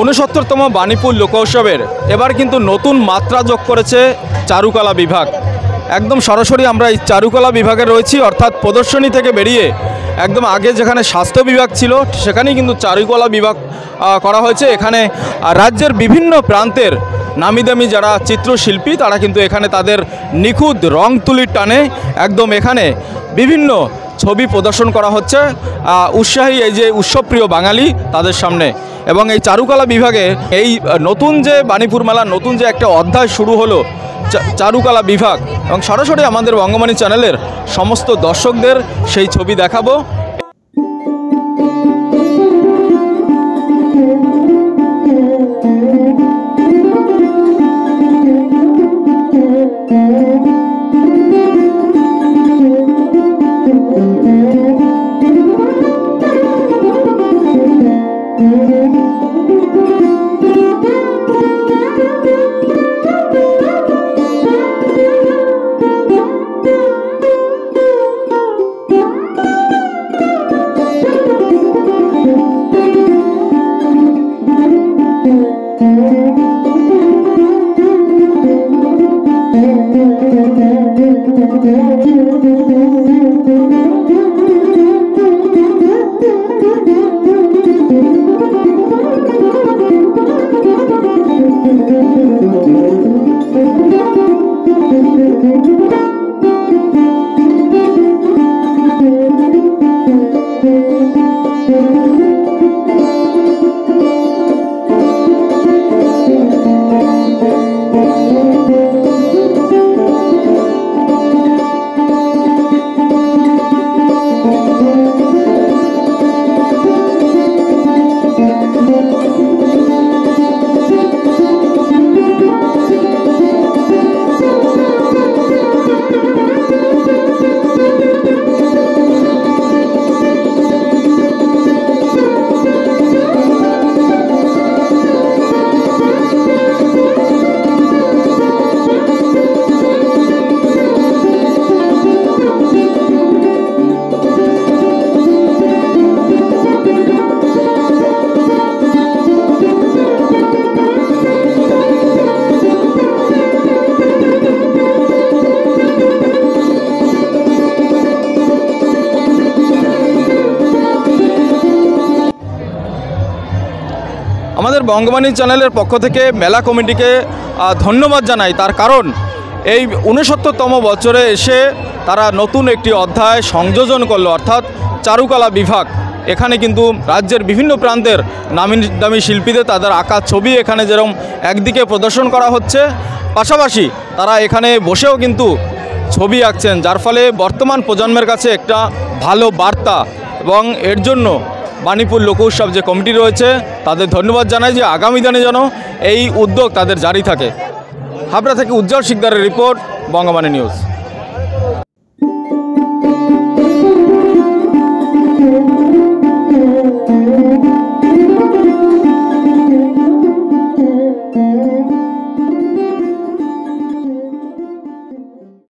ঊনসত্তরতম বাণীপুর লোকোৎসবের এবার কিন্তু নতুন মাত্রা যোগ করেছে চারুকলা বিভাগ। একদম সরাসরি আমরা এই চারুকলা বিভাগে রয়েছি, অর্থাৎ প্রদর্শনী থেকে বেরিয়ে একদম আগে যেখানে স্বাস্থ্য বিভাগ ছিল সেখানেই কিন্তু চারুকলা বিভাগ করা হয়েছে। এখানে রাজ্যের বিভিন্ন প্রান্তের নামি দামি যারা চিত্রশিল্পী তারা কিন্তু এখানে তাদের নিখুঁত রং তুলির টানে একদম এখানে বিভিন্ন ছবি প্রদর্শন করা হচ্ছে উৎসাহী এই যে উৎসবপ্রিয় বাঙালি তাদের সামনে। এবং এই চারুকলা বিভাগে এই নতুন যে বাণীপুর মেলার নতুন যে একটা অধ্যায় শুরু হলো চারুকলা বিভাগ, এবং সরাসরি আমাদের বঙ্গবাণী চ্যানেলের সমস্ত দর্শকদের সেই ছবি দেখাবো। আমাদের বঙ্গবাণী চ্যানেলের পক্ষ থেকে মেলা কমিটিকে ধন্যবাদ জানাই, তার কারণ এই 69তম বছরে এসে তারা নতুন একটি অধ্যায় সংযোজন করলো, অর্থাৎ চারুকলা বিভাগ। এখানে কিন্তু রাজ্যের বিভিন্ন প্রান্তের নামি দামি শিল্পীদের তাদের আঁকা ছবি এখানে যেরকম একদিকে প্রদর্শন করা হচ্ছে, পাশাপাশি তারা এখানে বসেও কিন্তু ছবি আঁকছেন, যার ফলে বর্তমান প্রজন্মের কাছে একটা ভালো বার্তা। এবং এর জন্য বাণীপুর লোক উৎসব যে কমিটি রয়েছে তাদের ধন্যবাদ জানাই যে আগামী দিনে যেন এই উদ্যোগ তাদের জারি থাকে। হাবড়া থেকে উজ্জ্বল শিকদারের রিপোর্ট, বঙ্গবাণী নিউজ।